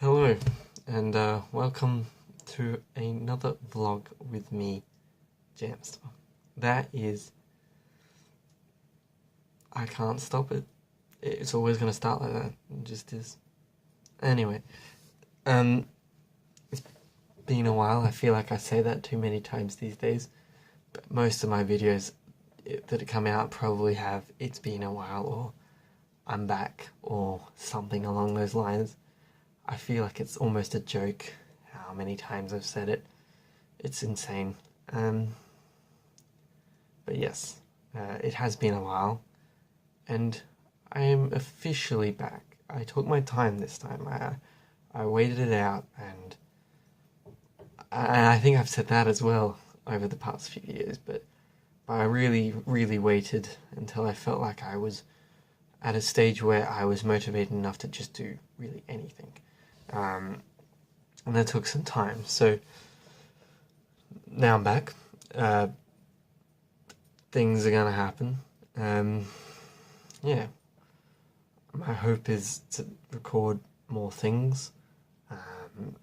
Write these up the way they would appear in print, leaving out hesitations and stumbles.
Hello, and welcome to another vlog with me, Jamster. I can't stop it. It's always going to start like that. It just is. Anyway, it's been a while. I feel like I say that too many times these days. But most of my videos that come out probably have "it's been a while" or "I'm back" or something along those lines. I feel like it's almost a joke how many times I've said it. It's insane. But yes, it has been a while, and I am officially back. I took my time this time. I waited it out, and I think I've said that as well over the past few years, but I really, really waited until I felt like I was at a stage where I was motivated enough to just do really anything. And that took some time. So now I'm back. Things are gonna happen. Yeah. My hope is to record more things.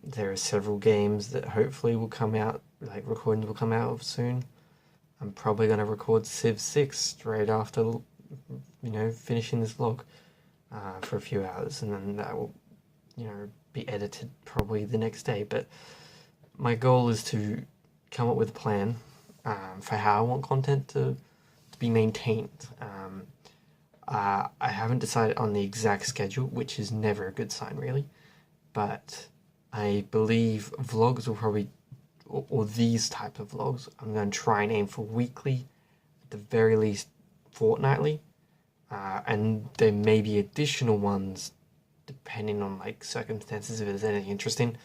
There are several games that hopefully will come out, like recordings will come out of soon. I'm probably gonna record Civ 6 straight after, finishing this vlog for a few hours, and then that will, be edited probably the next day. But my goal is to come up with a plan for how I want content to be maintained. I haven't decided on the exact schedule, which is never a good sign really, but I believe vlogs will probably, or these type of vlogs, I'm going to try and aim for weekly, at the very least fortnightly, and there may be additional ones depending on circumstances, if there's anything interesting.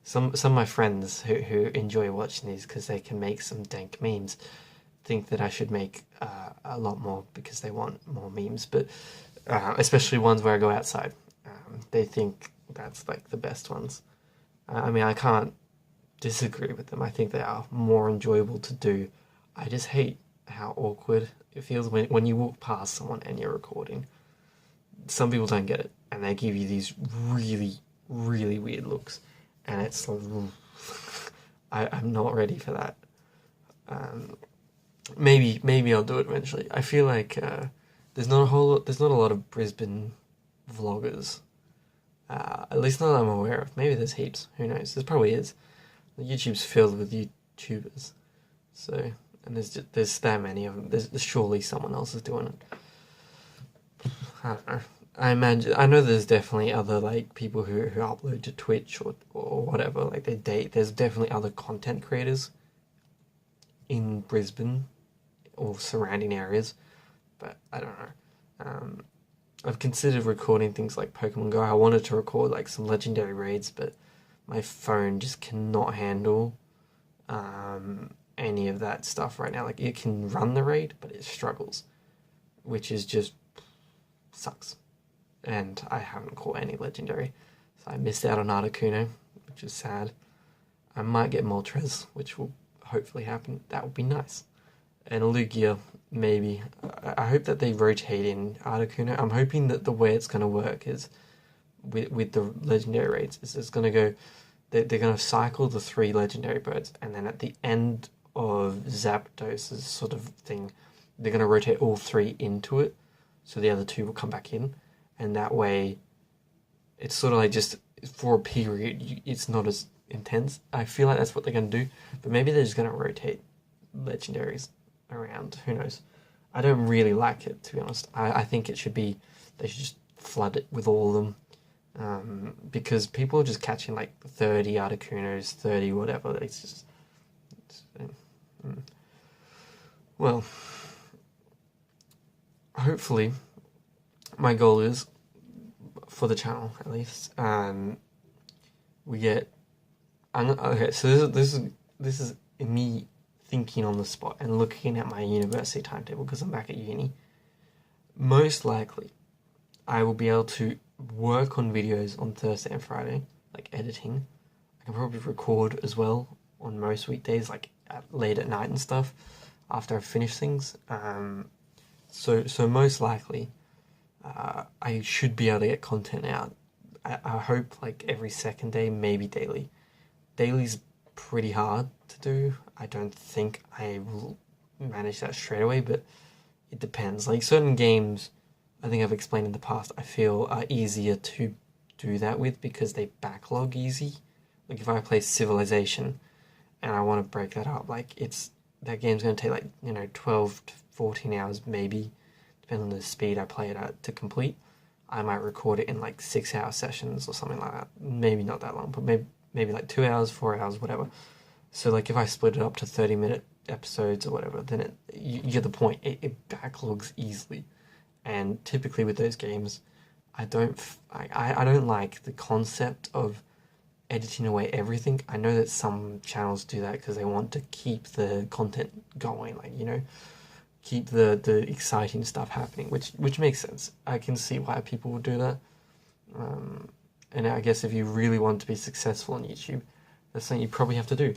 Some of my friends who enjoy watching these because they can make some dank memes think that I should make a lot more because they want more memes, but especially ones where I go outside. They think that's the best ones. I can't disagree with them. I think they are more enjoyable to do. I just hate how awkward it feels when you walk past someone and you're recording. Some people don't get it, and they give you these really, really weird looks, and it's like, I'm not ready for that. Maybe I'll do it eventually. I feel like there's not a lot of Brisbane vloggers, at least not that I'm aware of. Maybe there's heaps. Who knows? There probably is. YouTube's filled with YouTubers, so and there's that many of them. There's surely someone else is doing it. I don't know. I know there's definitely other people who upload to Twitch or whatever, they date. There's definitely other content creators in Brisbane or surrounding areas, but I don't know. I've considered recording things like Pokemon Go. I wanted to record some legendary raids, but my phone just cannot handle any of that stuff right now. It can run the raid, but it struggles, which is just sucks. And I haven't caught any legendary, so I missed out on Articuno, which is sad. I might get Moltres, which will hopefully happen. That would be nice. And Lugia, maybe. I hope that they rotate in Articuno. I'm hoping that the way it's going to work is with the legendary raids is it's going to go. They're going to cycle the 3 legendary birds, and then at the end of Zapdos's sort of thing, they're going to rotate all 3 into it, so the other 2 will come back in. And that way, it's sort of just for a period, it's not as intense. I feel like that's what they're going to do, but maybe they're just going to rotate legendaries around. Who knows? I don't really like it, to be honest. I think they should just flood it with all of them, because people are just catching 30 Articunos, 30 whatever. Well, hopefully. My goal is, for the channel at least, we get. Okay, so this is me thinking on the spot and looking at my university timetable because I'm back at uni. Most likely, I will be able to work on videos on Thursday and Friday, editing. I can probably record as well on most weekdays, late at night and stuff, after I've finished things. So most likely. I should be able to get content out I hope like every second day, maybe daily. Daily's pretty hard to do. I don't think I will manage that straight away, but it depends. Like certain games, I think I've explained in the past, I feel are easier to do that with because they backlog easy. Like if I play Civilization and I want to break that up, like that game's going to take like 12 to 14 hours maybe, depending on the speed I play it at to complete. I might record it in like 6-hour sessions or something like that. Maybe not that long, but maybe like 2 hours, 4 hours, whatever. So like if I split it up to 30-minute episodes or whatever, then you get the point. It backlogs easily, and typically with those games, I don't like the concept of editing away everything. I know that some channels do that because they want to keep the content going, like keep the exciting stuff happening, which makes sense. I can see why people would do that. And I guess if you really want to be successful on YouTube, that's something you probably have to do.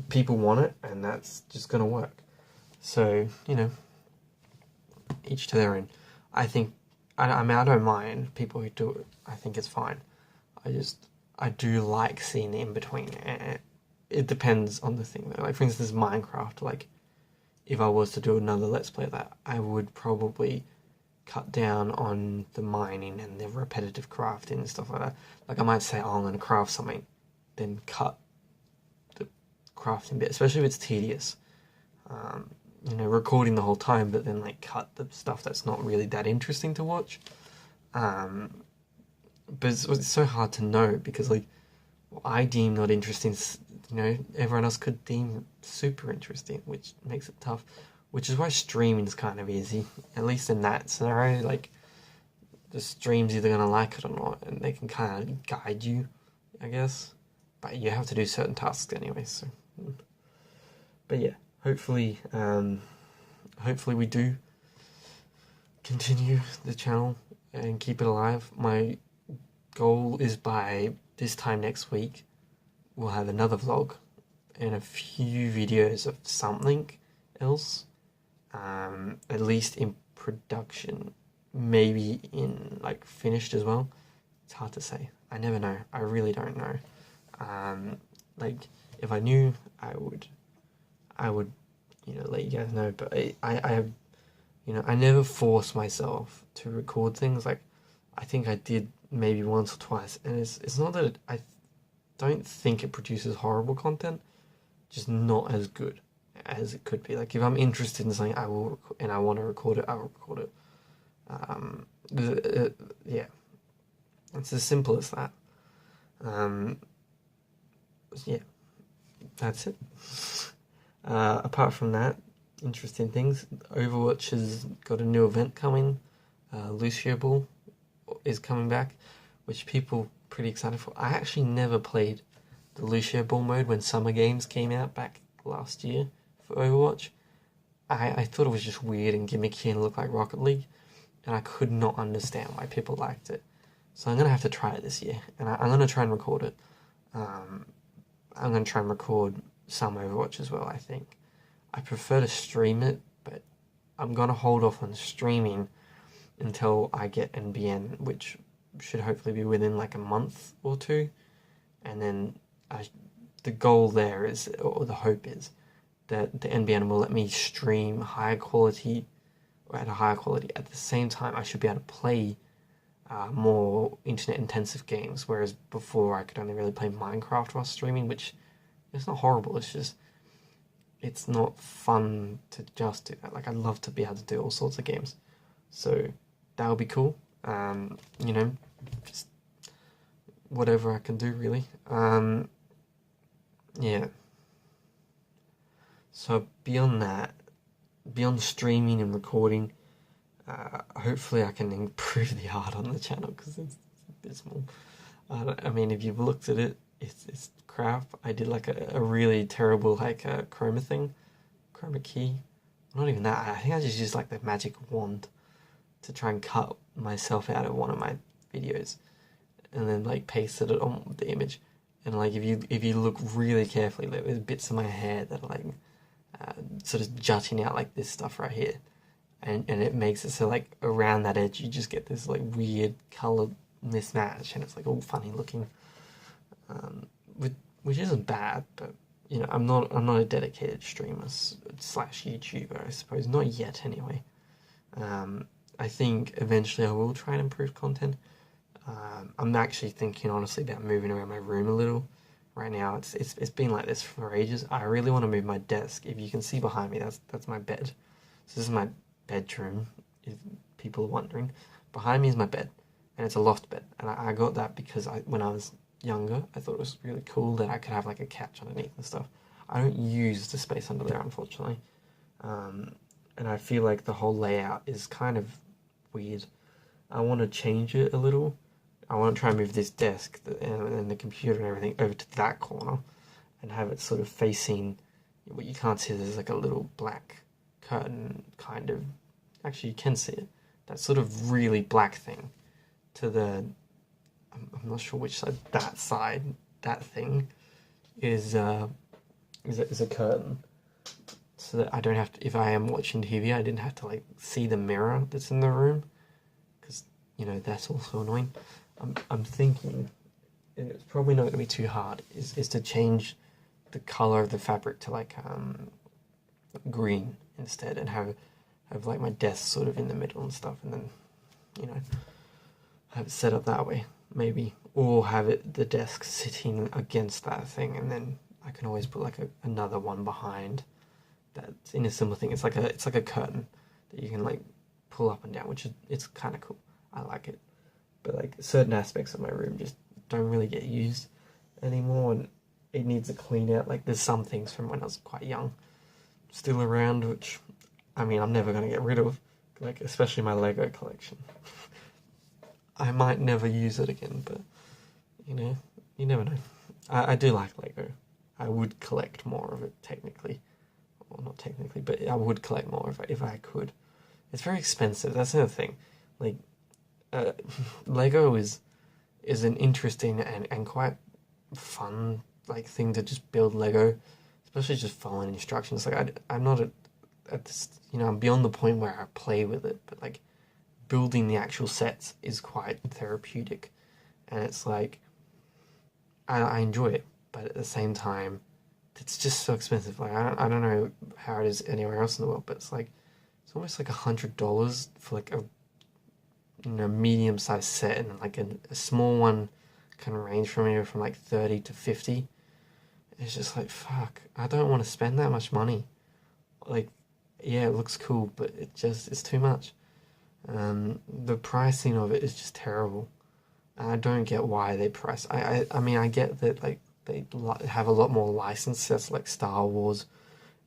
People want it, and that's just going to work. So, each to their own. I think, I mean, I don't mind people who do it. I think it's fine. I do like seeing the in-between. It depends on the thing, though. Like, for instance, Minecraft, like, if I was to do another Let's Play of that, I would probably cut down on the mining and the repetitive crafting and stuff like that. Like, I might say, I'm going to craft something, then cut the crafting bit, especially if it's tedious. Recording the whole time, but then, like, cut the stuff that's not really that interesting to watch. But it's so hard to know, because, like, I deem not interesting, everyone else could deem super interesting, which makes it tough. Which is why streaming is kind of easy, at least in that scenario. Like, the stream's either gonna like it or not, and they can kind of guide you, I guess. But you have to do certain tasks anyway. So, but yeah, hopefully we do continue the channel and keep it alive. My goal is by this time next week, we'll have another vlog and a few videos of something else, at least in production, maybe in like finished as well. It's hard to say. I never know. I really don't know. Like if I knew, I would let you guys know. But I never force myself to record things. Like I think I did maybe once or twice, and it's not that I don't think it produces horrible content, just not as good as it could be. Like if I'm interested in something, I will, and I want to record it, I will record it. Yeah, it's as simple as that. Yeah, that's it. Apart from that, interesting things. Overwatch has got a new event coming. Lucio Ball is coming back, which people pretty excited for. I actually never played the Lucio Ball mode when Summer Games came out back last year for Overwatch. I thought it was just weird and gimmicky and looked like Rocket League, and I could not understand why people liked it. So I'm going to have to try it this year, and I'm going to try and record it. I'm going to try and record some Overwatch as well, I think. I prefer to stream it, but I'm going to hold off on streaming until I get NBN, which should hopefully be within like a month or two. And then the goal there is, or the hope is, that the NBN will let me stream higher quality, or at a higher quality. At the same time, I should be able to play more internet-intensive games, whereas before I could only really play Minecraft while streaming, which it's not horrible, it's just, it's not fun to just do that. Like, I'd love to be able to do all sorts of games. So, that would be cool. Just whatever I can do, really. Yeah. So, beyond that, beyond streaming and recording, hopefully I can improve the art on the channel, because it's abysmal. I mean, if you've looked at it, it's crap. I did like a really terrible chroma key. Not even that. I think I just used like the magic wand to try and cut myself out of one of my videos, and then like pasted it on the image. And like if you look really carefully, there's bits of my hair that are like sort of jutting out, like this stuff right here. and it makes it so like around that edge you just get this like weird color mismatch, and it's like all funny looking, which isn't bad, but you know, I'm not a dedicated streamer slash YouTuber, I suppose, not yet anyway. I think eventually I will try and improve content. I'm actually thinking honestly about moving around my room a little. Right now it's been like this for ages. I really want to move my desk. If you can see behind me, that's my bed. So this is my bedroom, if people are wondering. Behind me is my bed, and it's a loft bed. And I got that because when I was younger, I thought it was really cool that I could have like a couch underneath and stuff. I don't use the space under there, unfortunately. And I feel like the whole layout is kind of weird. I want to change it a little. I want to try and move this desk and the computer and everything over to that corner and have it sort of facing what you can't see. There's like a little black curtain kind of. Actually, you can see it. That sort of really black thing to the. I'm not sure which side. That side, that thing, is a curtain, so that I don't have to. If I am watching TV, I didn't have to like see the mirror that's in the room, because you know that's also annoying. I'm thinking, and it's probably not going to be too hard, is to change the color of the fabric to like green instead, and have like my desk sort of in the middle and stuff, and then you know have it set up that way maybe, or have the desk sitting against that thing, and then I can always put like another one behind that's in a similar thing. It's like a curtain that you can like pull up and down, which it's kind of cool. I like it. But like certain aspects of my room just don't really get used anymore, and it needs a clean out. Like there's some things from when I was quite young still around, which I mean I'm never gonna get rid of. Like especially my Lego collection. I might never use it again, but you know, you never know. I do like Lego. I would collect more of it technically, well not technically, but I would collect more if I could. It's very expensive. That's another thing. Like. Lego is an interesting and quite fun like thing to just build Lego, especially just following instructions. Like I'm not at this, you know, I'm beyond the point where I play with it, but like building the actual sets is quite therapeutic, and it's like I enjoy it, but at the same time, it's just so expensive. Like I don't know how it is anywhere else in the world, but it's almost like $100 for like a medium-sized set, and like a small one can range from anywhere from like 30 to 50. It's just like, fuck, I don't want to spend that much money. Like, yeah, it looks cool, but it's too much. The pricing of it is just terrible. And I don't get why they price. I mean, I get that like they have a lot more licensed sets, like Star Wars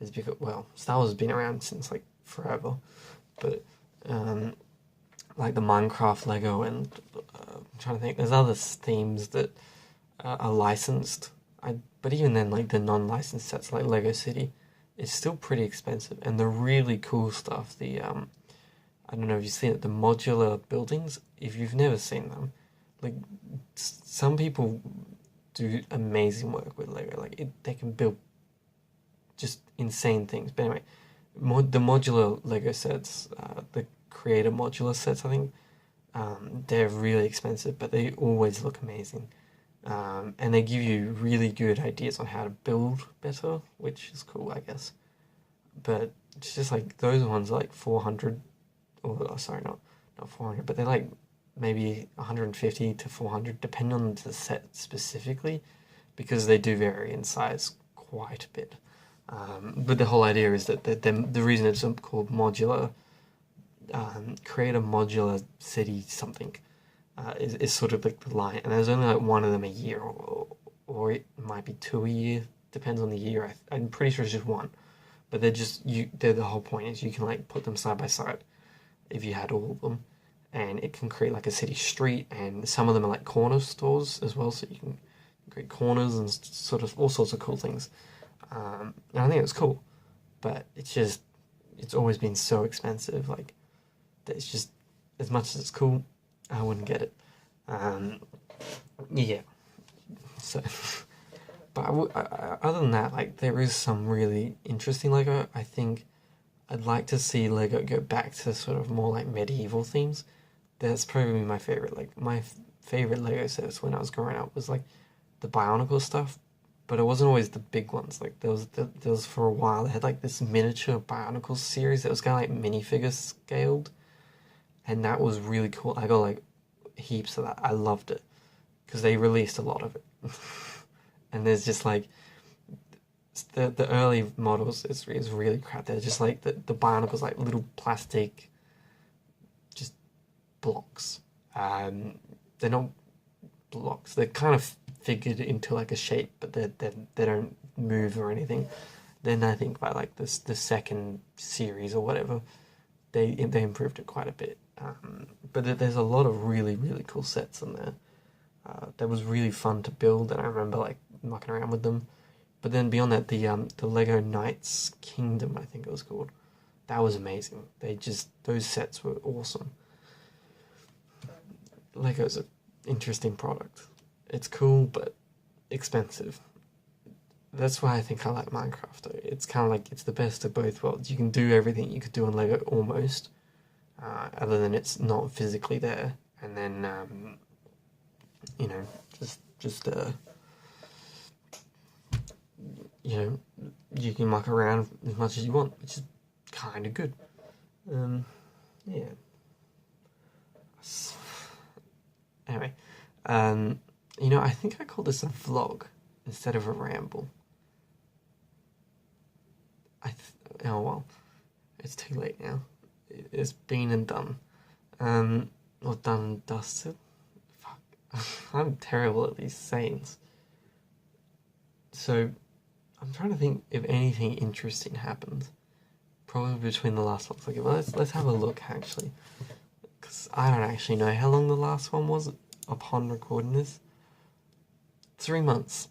is because, well, Star Wars has been around since like forever, but like the Minecraft Lego, and I'm trying to think, there's other themes that are licensed. But even then, like the non-licensed sets like Lego City is still pretty expensive. And the really cool stuff, I don't know if you've seen it, the modular buildings, if you've never seen them, like some people do amazing work with Lego. Like they can build just insane things. But anyway, the modular Lego sets, the creator modular sets, I think, they're really expensive, but they always look amazing. And they give you really good ideas on how to build better, which is cool, I guess. But it's just like those ones are like 400, or sorry, not 400, but they're like maybe 150 to 400, depending on the set specifically, because they do vary in size quite a bit. But the whole idea is that the reason it's called modular, create a modular city something, is sort of like the line, and there's only like one of them a year, or it might be two a year, depends on the year. I'm pretty sure it's just one, but they're the whole point is you can like put them side by side if you had all of them, and it can create like a city street, and some of them are like corner stores as well, so you can create corners and sort of all sorts of cool things. And I think it's cool, but it's always been so expensive. Like it's just, as much as it's cool, I wouldn't get it. Yeah. So, but other than that, like there is some really interesting Lego. I think I'd like to see Lego go back to sort of more like medieval themes. That's probably my favorite. Like my favorite Lego sets when I was growing up was like the Bionicle stuff, but it wasn't always the big ones. Like there was for a while they had like this miniature Bionicle series that was kind of like minifigure scaled, and that was really cool. I got like heaps of that. I loved it because they released a lot of it. And there's just like the early models is really crap. They're just like the Bionicles like little plastic just blocks. They're not blocks. They're kind of figured into like a shape, but they don't move or anything. Then I think by like the second series or whatever, they improved it quite a bit. But there's a lot of really cool sets in there. That was really fun to build, and I remember like mucking around with them. But then beyond that, the Lego Knights Kingdom, I think it was called, that was amazing. Those sets were awesome. Lego's an interesting product. It's cool, but expensive. That's why I think I like Minecraft, though. It's kind of like, it's the best of both worlds. You can do everything you could do on Lego, almost, other than it's not physically there. And then, you know, you know, you can muck around as much as you want, which is kind of good. Yeah. Anyway, you know, I think I call this a vlog instead of a ramble. Oh well, it's too late now. It's been and done. Or done and dusted. Fuck. I'm terrible at these sayings. So, I'm trying to think if anything interesting happened. Probably between the last ones. Okay, well, let's have a look, actually. Because I don't actually know how long the last one was upon recording this. 3 months.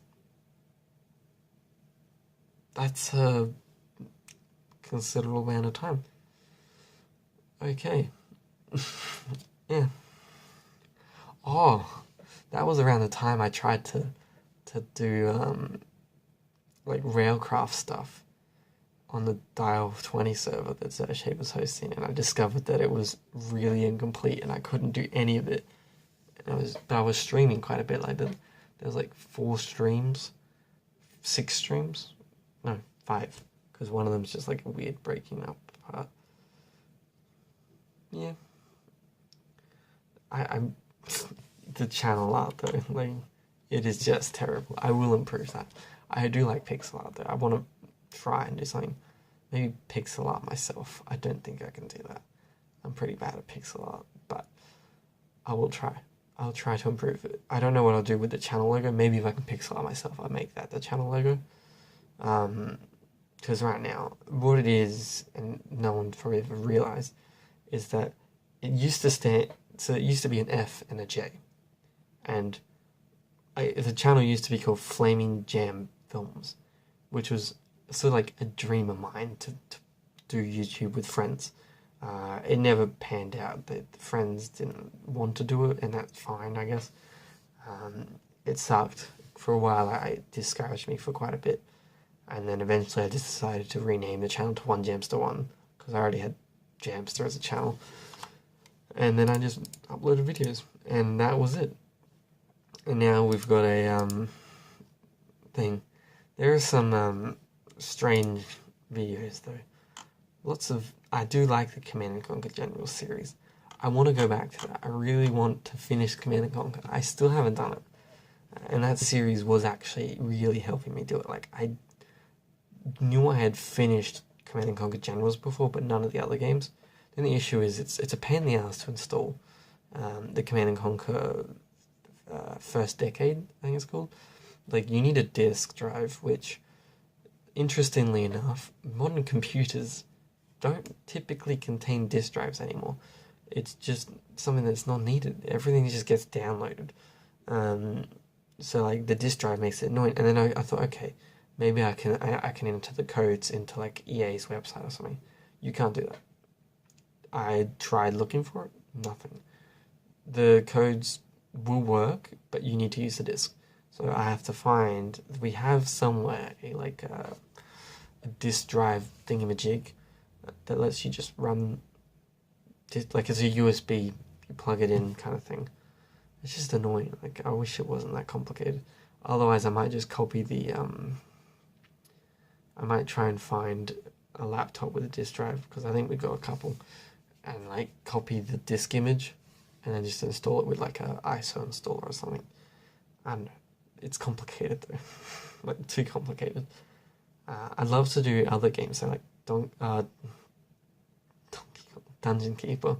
That's a considerable amount of time. Okay. Yeah. Oh, that was around the time I tried to do like Railcraft stuff on the Dial 20 server that Zershape was hosting, and I discovered that it was really incomplete and I couldn't do any of it. And I was streaming quite a bit. Like there was like 4 streams, 6 streams, no, 5, because one of them's just like a weird breaking up part. Yeah, I'm the channel art though, like it is just terrible. I will improve that. I do like pixel art though. I want to try and do something. Maybe pixel art myself. I don't think I can do that. I'm pretty bad at pixel art, but I will try. I'll try to improve it. I don't know what I'll do with the channel logo. Maybe if I can pixel art myself, I'll make that the channel logo. Because right now, what it is, and no one's probably ever realised, is that it used to be an F and a J. And the channel used to be called Flaming Jam Films, which was sort of like a dream of mine to do YouTube with friends. It never panned out. The friends didn't want to do it, and that's fine, I guess. It sucked. For a while, it discouraged me for quite a bit. And then eventually I just decided to rename the channel to One Jamster One, because I already had Jamster as a channel. And then I just uploaded videos, and that was it. And now we've got a thing. There are some strange videos though. I do like the Command and Conquer General series. I want to go back to that. I really want to finish Command and Conquer. I still haven't done it. And that series was actually really helping me do it. Like, I knew I had finished Command and Conquer Generals before, but none of the other games. Then the issue is it's a pain in the ass to install the Command and Conquer First Decade, I think it's called. Like, you need a disk drive, which, interestingly enough, modern computers don't typically contain disk drives anymore. It's just something that's not needed. Everything just gets downloaded. So like the disk drive makes it annoying. And then I thought, okay, maybe I can enter the codes into like EA's website or something. You can't do that. I tried looking for it, nothing. The codes will work, but you need to use the disk. So I have to find, we have somewhere a disk drive thingamajig, that lets you just run, like it's a USB, you plug it in kind of thing. It's just annoying. Like, I wish it wasn't that complicated. Otherwise, I might just copy the, I might try and find a laptop with a disk drive, because I think we've got a couple, and like copy the disk image and then just install it with like a ISO installer or something. And it's complicated though, like too complicated. I'd love to do other games, so like Dungeon Keeper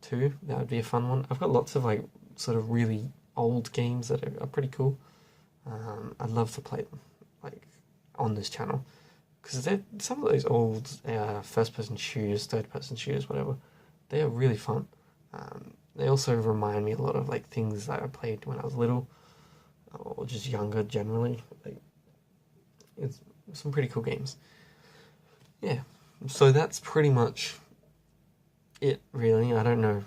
2, that would be a fun one. I've got lots of like sort of really old games that are pretty cool. I'd love to play them like on this channel, because some of those old first-person shooters, third-person shooters, whatever, they are really fun. They also remind me a lot of like things that I played when I was little, or just younger generally. Like, it's some pretty cool games. Yeah, so that's pretty much it, really. I don't know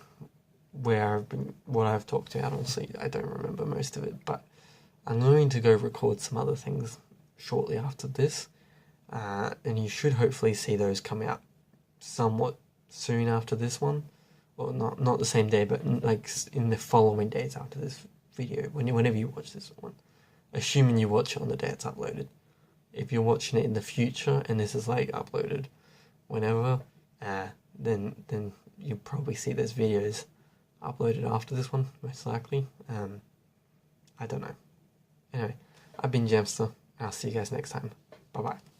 what I've talked about, honestly. I don't remember most of it, but I'm going to go record some other things shortly after this, and you should hopefully see those come out somewhat soon after this one. Well, not the same day, but like in the following days after this video, whenever you watch this one. Assuming you watch it on the day it's uploaded. If you're watching it in the future and this is like uploaded whenever, then you'll probably see there's videos uploaded after this one, most likely. I don't know. Anyway, I've been Jamster. I'll see you guys next time. Bye bye.